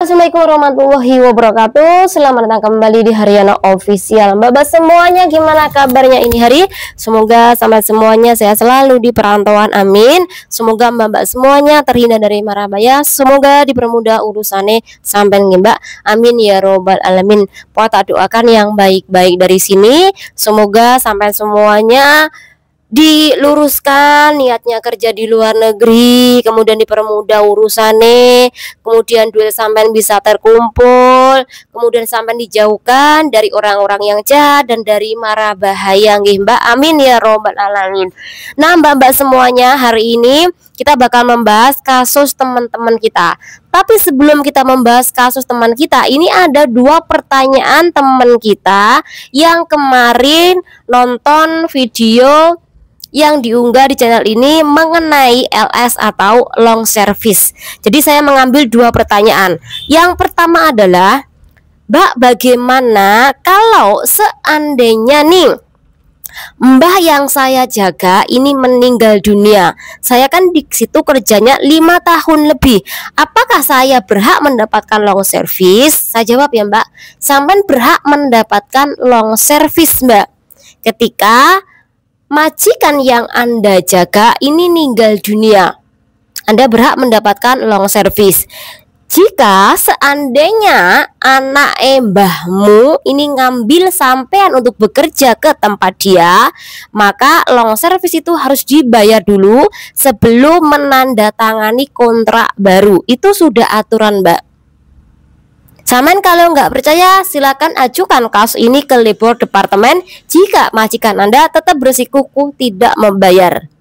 Assalamualaikum warahmatullahi wabarakatuh. Selamat datang kembali di Haryana Official. Mbak semuanya, gimana kabarnya ini hari? Semoga sampai semuanya sehat selalu di perantauan, amin. Semoga mbak semuanya terhindar dari mara bahaya. Semoga dipermudah urusannya sampai mbak, amin ya robbal alamin. Kita doakan yang baik-baik dari sini. Semoga sampai semuanya diluruskan niatnya kerja di luar negeri, kemudian dipermudah urusannya, kemudian duit sampean bisa terkumpul, kemudian sampean dijauhkan dari orang-orang yang jahat dan dari mara bahaya nggih Mbak, amin ya robbal alamin. Nah mbak-mbak semuanya, hari ini kita bakal membahas kasus teman-teman kita. Tapi sebelum kita membahas kasus teman kita, ini ada dua pertanyaan teman kita yang kemarin nonton video yang diunggah di channel ini mengenai LS atau long service. Jadi saya mengambil dua pertanyaan. Yang pertama adalah, Mbak, bagaimana kalau seandainya nih Mbah yang saya jaga ini meninggal dunia? Saya kan di situ kerjanya 5 tahun lebih. Apakah saya berhak mendapatkan long service? Saya jawab ya Mbak, sampean berhak mendapatkan long service Mbak. Ketika majikan yang Anda jaga ini meninggal dunia, Anda berhak mendapatkan long service. Jika seandainya anak mbahmu ini ngambil sampean untuk bekerja ke tempat dia, maka long service itu harus dibayar dulu sebelum menandatangani kontrak baru. Itu sudah aturan Mbak. Samen kalau nggak percaya, silakan ajukan kasus ini ke Labor Departemen jika majikan Anda tetap bersikukuh tidak membayar.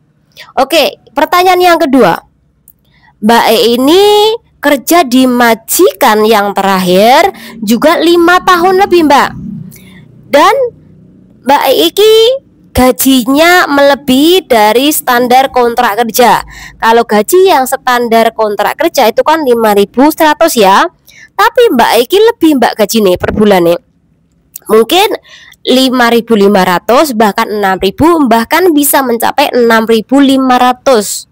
Oke, pertanyaan yang kedua. Mbak ini kerja di majikan yang terakhir juga 5 tahun lebih Mbak. Dan Mbak iki gajinya melebihi dari standar kontrak kerja. Kalau gaji yang standar kontrak kerja itu kan 5.100 ya. Tapi Mbak Eki lebih Mbak gaji nih per bulan nih. Mungkin 5.500 bahkan 6.000, bahkan bisa mencapai 6.500.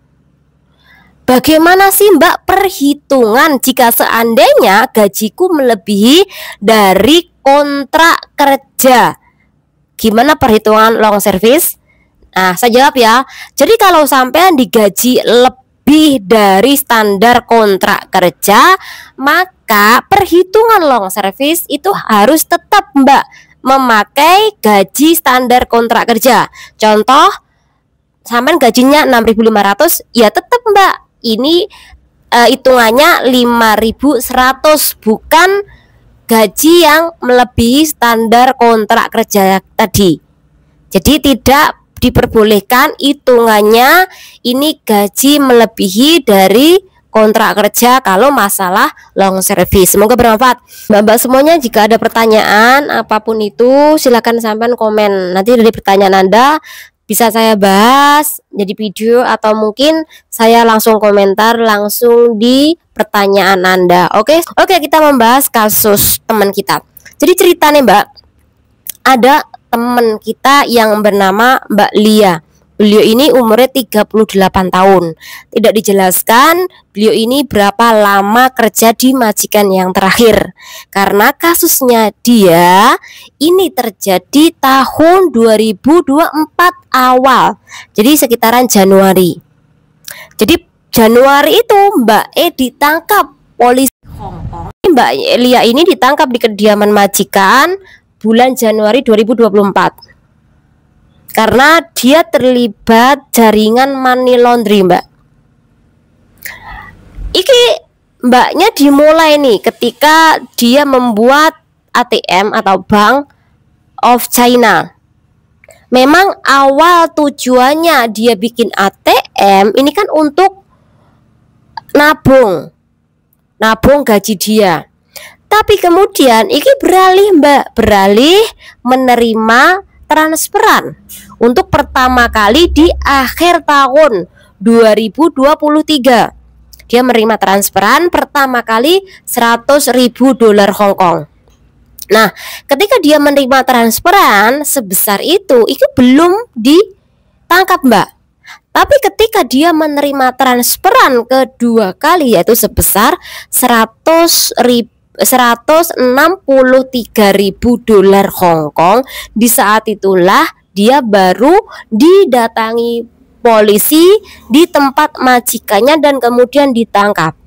Bagaimana sih Mbak perhitungan jika seandainya gajiku melebihi dari kontrak kerja? Gimana perhitungan long service? Nah, saya jawab ya. Jadi kalau sampean digaji lebih dari standar kontrak kerja, maka perhitungan long service itu harus tetap Mbak memakai gaji standar kontrak kerja. Contoh, sampean gajinya 6.500, ya tetap Mbak ini hitungannya 5.100, bukan gaji yang melebihi standar kontrak kerja tadi. Jadi tidak diperbolehkan hitungannya ini gaji melebihi dari kontrak kerja kalau masalah long service. Semoga bermanfaat Mbak semuanya. Jika ada pertanyaan apapun itu, silakan sampaikan komen. Nanti dari pertanyaan Anda bisa saya bahas jadi video, atau mungkin saya langsung komentar langsung di pertanyaan Anda. Oke, kita membahas kasus teman kita. Jadi ceritanya Mbak, ada teman kita yang bernama Mbak Lia. Beliau ini umurnya 38 tahun. Tidak dijelaskan beliau ini berapa lama kerja di majikan yang terakhir. Karena kasusnya dia ini terjadi tahun 2024 awal. Jadi sekitaran Januari. Jadi Januari itu Mbak ditangkap polisi Hongkong. Mbak Lia ini ditangkap di kediaman majikan bulan Januari 2024. Karena dia terlibat jaringan money laundry Mbak. Iki mbaknya dimulai nih ketika dia membuat ATM atau Bank of China. Memang awal tujuannya dia bikin ATM ini kan untuk nabung gaji dia. Tapi kemudian iki beralih Mbak, menerima transferan untuk pertama kali di akhir tahun 2023. Dia menerima transferan pertama kali $100.000 Hongkong. Nah, ketika dia menerima transferan sebesar itu belum ditangkap Mbak. Tapi ketika dia menerima transferan kedua kali, yaitu sebesar 163.000 dolar Hong Kong, di saat itulah dia baru didatangi polisi di tempat majikannya dan kemudian ditangkap.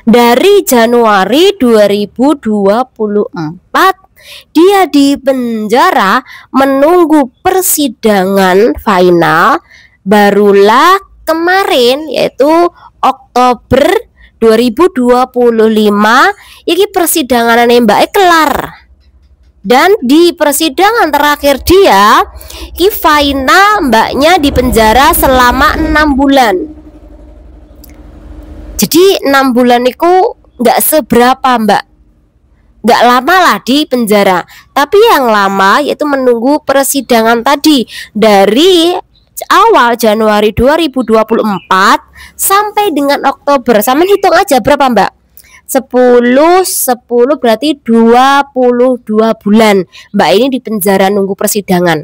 Dari Januari 2024 dia dipenjara menunggu persidangan final. Barulah kemarin, yaitu Oktober 2025, iki persidangan Mbak kelar. Dan di persidangan terakhir dia, iki final Mbaknya dipenjara selama 6 bulan. Jadi 6 bulan itu nggak seberapa Mbak, nggak lama lah di penjara. Tapi yang lama yaitu menunggu persidangan tadi, dari awal Januari 2024 sampai dengan Oktober. Sama hitung aja berapa Mbak? 10 berarti 22 bulan Mbak ini di penjara nunggu persidangan.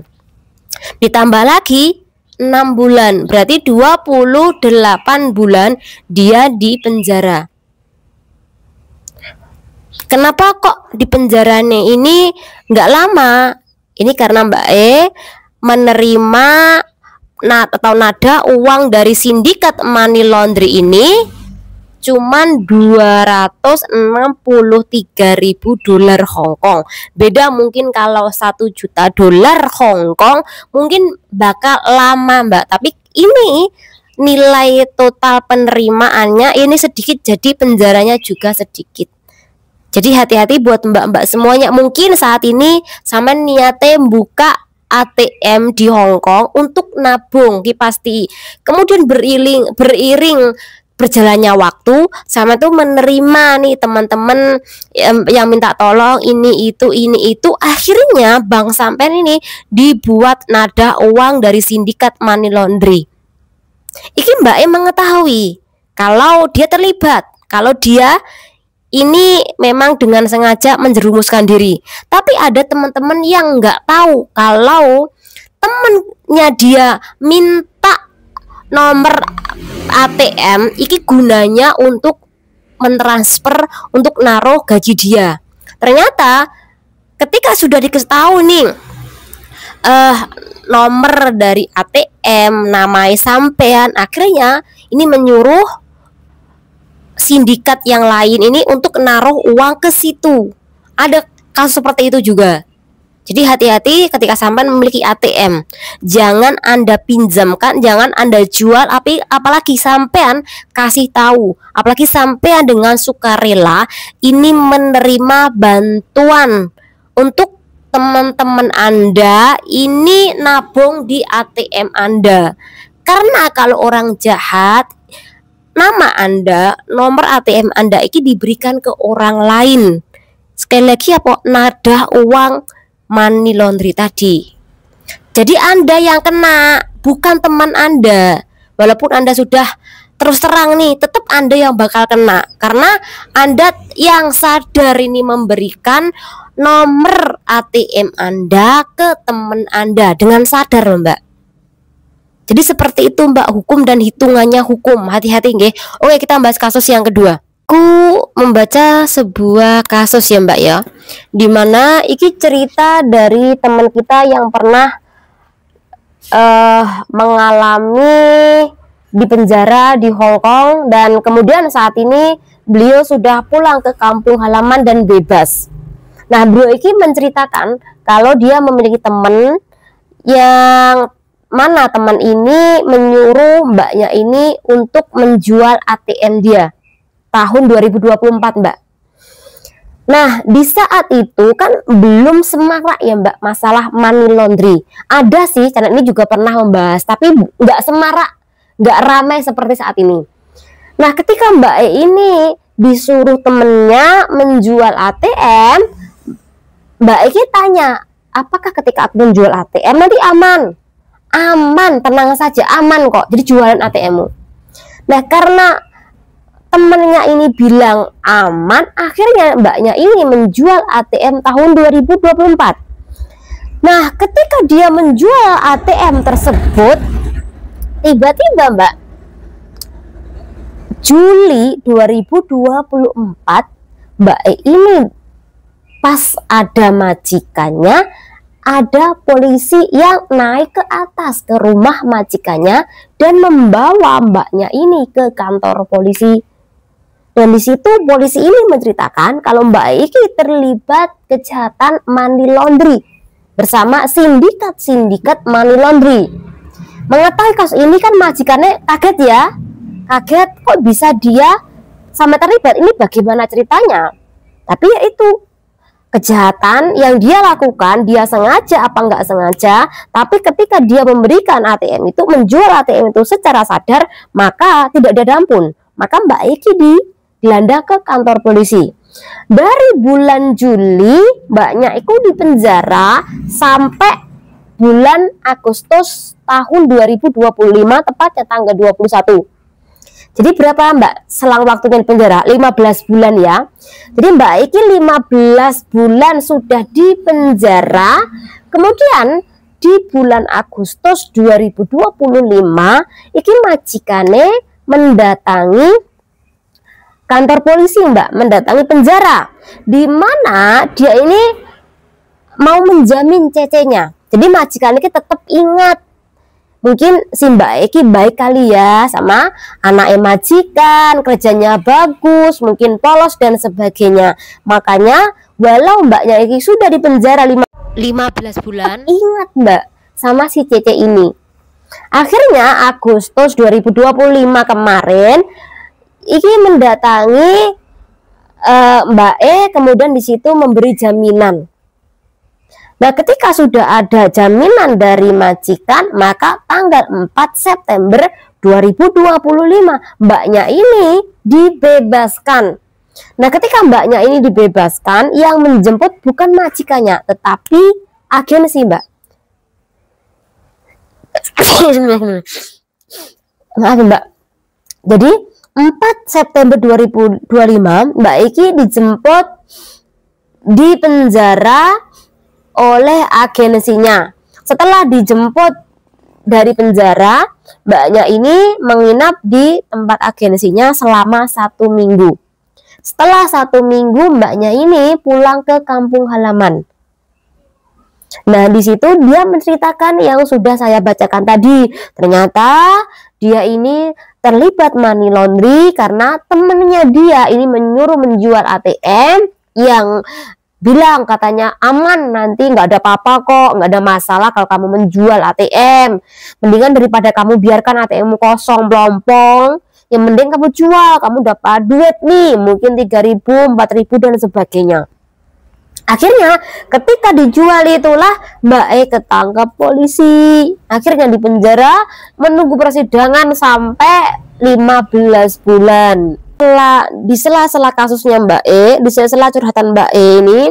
Ditambah lagi 6 bulan, berarti 28 bulan dia di penjara. Kenapa kok di penjaranya ini nggak lama? Ini karena Mbak menerima atau nada uang dari sindikat money laundry ini cuman 263.000 dolar Hong Kong. Beda mungkin kalau 1 juta dolar Hong Kong mungkin bakal lama Mbak. Tapi ini nilai total penerimaannya ini sedikit, jadi penjaranya juga sedikit. Jadi hati-hati buat mbak-mbak semuanya. Mungkin saat ini sama niatnya buka ATM di Hong Kong untuk nabung, pasti. Kemudian beriring berjalannya waktu, sama tuh menerima nih teman-teman yang minta tolong ini itu. Akhirnya bank sampean ini dibuat nada uang dari sindikat money laundry. Iki Mbak mengetahui kalau dia terlibat, kalau dia ini memang dengan sengaja menjerumuskan diri. Tapi ada teman-teman yang nggak tahu kalau temennya dia minta nomor ATM iki gunanya untuk mentransfer, untuk naruh gaji dia. Ternyata ketika sudah dikasih tahu nih nomor dari ATM, namanya sampean, akhirnya ini menyuruh sindikat yang lain ini untuk naruh uang ke situ. Ada kasus seperti itu juga. Jadi hati-hati ketika sampean memiliki ATM. Jangan Anda pinjamkan, jangan Anda jual, apalagi sampean kasih tahu, apalagi sampean dengan sukarela ini menerima bantuan untuk teman-teman Anda ini nabung di ATM Anda. Karena kalau orang jahat, nama Anda, nomor ATM Anda ini diberikan ke orang lain. Sekali lagi apa? Nada uang money laundry tadi. Jadi Anda yang kena, bukan teman Anda. Walaupun Anda sudah terus terang nih, tetap Anda yang bakal kena. Karena Anda yang sadar ini memberikan nomor ATM Anda ke teman Anda dengan sadar Mbak. Jadi seperti itu Mbak, hukum dan hitungannya hukum. Hati-hati nggih. Oke, kita bahas kasus yang kedua. Aku membaca sebuah kasus ya Mbak ya, dimana iki cerita dari teman kita yang pernah mengalami di penjara di Hong Kong, dan kemudian saat ini beliau sudah pulang ke kampung halaman dan bebas. Nah, beliau iki menceritakan kalau dia memiliki teman yang mana teman ini menyuruh mbaknya ini untuk menjual ATM dia tahun 2024 Mbak. Nah, di saat itu kan belum semarak ya Mbak masalah money laundry. Ada sih, channel ini juga pernah membahas, tapi nggak semarak, nggak ramai seperti saat ini. Nah, ketika Mbak ini disuruh temennya menjual ATM, Mbak Eki tanya, apakah ketika aku menjual ATM nanti aman? Aman, tenang saja, aman kok. Jadi jualan ATM-mu. Nah, karena temennya ini bilang aman, akhirnya mbaknya ini menjual ATM tahun 2024. Nah, ketika dia menjual ATM tersebut, tiba-tiba Mbak, Juli 2024 Mbak E ini pas ada majikannya, ada polisi yang naik ke atas ke rumah majikannya dan membawa mbaknya ini ke kantor polisi. Dan di situ polisi ini menceritakan kalau Mbak Iki terlibat kejahatan money laundry bersama sindikat money laundry. Mengetahui kasus ini kan majikannya kaget ya, kaget kok bisa dia sampai terlibat, ini bagaimana ceritanya. Tapi ya itu kejahatan yang dia lakukan, dia sengaja apa enggak sengaja, tapi ketika dia memberikan ATM itu, menjual ATM itu secara sadar, maka tidak ada ampun. Maka Mbak Iki dilandang ke kantor polisi. Dari bulan Juli mbaknya itu dipenjara sampai bulan Agustus tahun 2025, tepatnya tanggal 21. Jadi berapa Mbak selang waktunya di penjara? 15 bulan ya. Jadi Mbak Iki 15 bulan sudah di penjara. Kemudian di bulan Agustus 2025 Iki majikane mendatangi kantor polisi Mbak, mendatangi penjara, di mana dia ini mau menjamin cecenya. Jadi majikan ini tetap ingat, mungkin si Mbak Eki baik kali ya sama anak majikan, kerjanya bagus, mungkin polos dan sebagainya. Makanya walau Mbaknya Eki sudah di penjara 15 bulan, ingat Mbak sama si Cece ini. Akhirnya Agustus 2025 kemarin Iki mendatangi Mbak E, kemudian di situ memberi jaminan. Nah, ketika sudah ada jaminan dari majikan, maka tanggal 4 September 2025 mbaknya ini dibebaskan. Nah, ketika mbaknya ini dibebaskan, yang menjemput bukan majikannya, tetapi agensi Mbak. Maaf Mbak. Jadi 4 September 2025 Mbak Iki dijemput di penjara oleh agensinya. Setelah dijemput dari penjara, mbaknya ini menginap di tempat agensinya selama 1 minggu. Setelah 1 minggu mbaknya ini pulang ke kampung halaman. Nah, di situ dia menceritakan yang sudah saya bacakan tadi. Ternyata dia ini terlibat money laundry karena temennya dia ini menyuruh menjual ATM yang bilang katanya aman, nanti nggak ada apa-apa kok, nggak ada masalah kalau kamu menjual ATM. Mendingan daripada kamu biarkan ATM kosong melompong, yang mending kamu jual, kamu dapat duit nih, mungkin 3.000, 4.000 dan sebagainya. Akhirnya ketika dijual itulah Mbak E ketangkap polisi. Akhirnya di penjara menunggu persidangan sampai 15 bulan. Di sela-sela kasusnya Mbak E, di sela-sela curhatan Mbak E ini,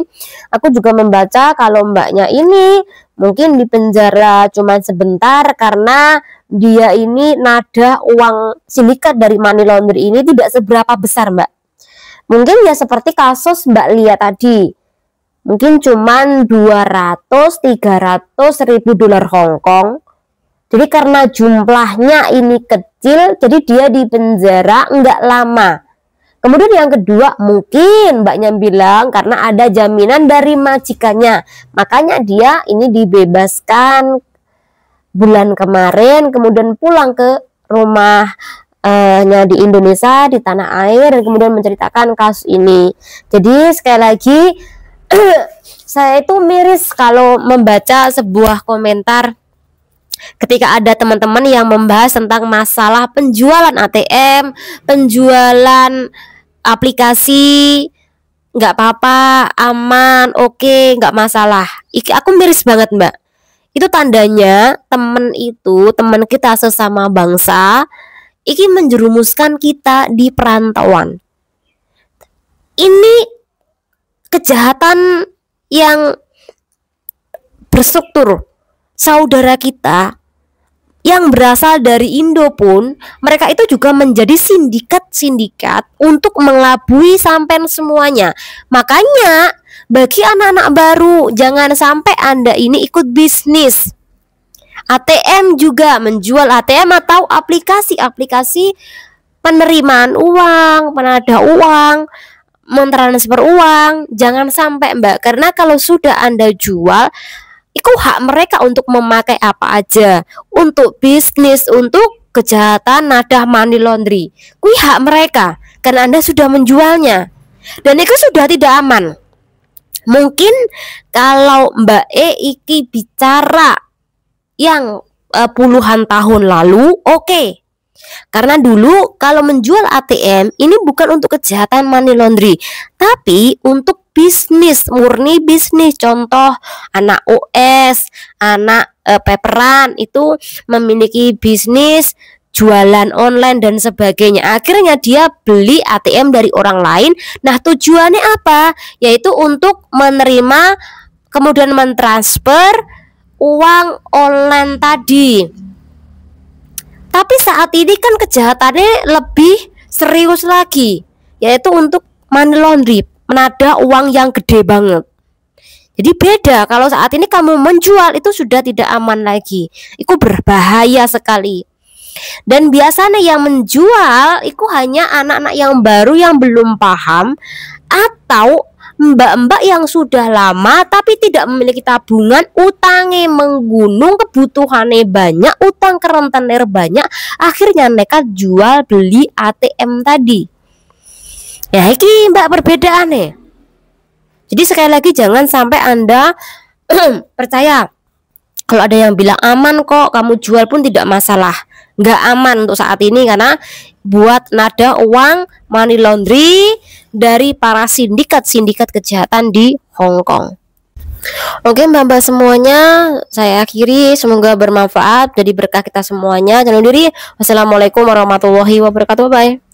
aku juga membaca kalau mbaknya ini mungkin di penjara cuma sebentar karena dia ini nada uang sindikat dari money laundry ini tidak seberapa besar Mbak. Mungkin ya seperti kasus Mbak Lia tadi, mungkin cuman 200-300 ribu dolar Hongkong. Jadi karena jumlahnya ini kecil, jadi dia di penjara enggak lama. Kemudian yang kedua, mungkin mbaknya bilang karena ada jaminan dari majikannya, makanya dia ini dibebaskan bulan kemarin, kemudian pulang ke rumahnya di Indonesia, di tanah air, dan kemudian menceritakan kasus ini. Jadi sekali lagi saya itu miris kalau membaca sebuah komentar ketika ada teman-teman yang membahas tentang masalah penjualan ATM, penjualan aplikasi, nggak apa-apa, aman, oke, nggak masalah. Aku miris banget Mbak. Itu tandanya teman kita sesama bangsa, ini menjerumuskan kita di perantauan. Ini kejahatan yang berstruktur. Saudara kita yang berasal dari Indo pun, mereka itu juga menjadi sindikat-sindikat untuk mengelabui sampai semuanya. Makanya bagi anak-anak baru, jangan sampai Anda ini ikut bisnis. ATM juga menjual ATM atau aplikasi-aplikasi penerimaan uang, penada uang, mentransfer uang. Jangan sampai Mbak, karena kalau sudah Anda jual, itu hak mereka untuk memakai apa aja, untuk bisnis, untuk kejahatan nadah money laundry. Kui hak mereka karena Anda sudah menjualnya. Dan itu sudah tidak aman. Mungkin kalau Mbak iki bicara yang puluhan tahun lalu, oke. Karena dulu kalau menjual ATM ini bukan untuk kejahatan money laundry, tapi untuk bisnis, murni bisnis. Contoh anak US, anak paperan itu memiliki bisnis jualan online dan sebagainya. Akhirnya dia beli ATM dari orang lain. Nah, tujuannya apa? Yaitu untuk menerima kemudian mentransfer uang online tadi. Tapi saat ini kan kejahatannya lebih serius lagi, yaitu untuk money laundry, menada uang yang gede banget. Jadi beda, kalau saat ini kamu menjual itu sudah tidak aman lagi. Itu berbahaya sekali. Dan biasanya yang menjual itu hanya anak-anak yang baru yang belum paham, atau mbak-mbak yang sudah lama tapi tidak memiliki tabungan, utangnya menggunung, kebutuhannya banyak, utang kerentenir banyak, akhirnya mereka jual beli ATM tadi. Ya ini Mbak perbedaannya. Jadi sekali lagi jangan sampai Anda percaya kalau ada yang bilang aman kok, kamu jual pun tidak masalah. Nggak aman untuk saat ini, karena buat nada uang money laundry dari para sindikat-sindikat kejahatan di Hong Kong. Oke mbak-mbak semuanya, saya akhiri, semoga bermanfaat jadi berkah kita semuanya. Jangan lupa diri. Wassalamualaikum warahmatullahi wabarakatuh. Bye.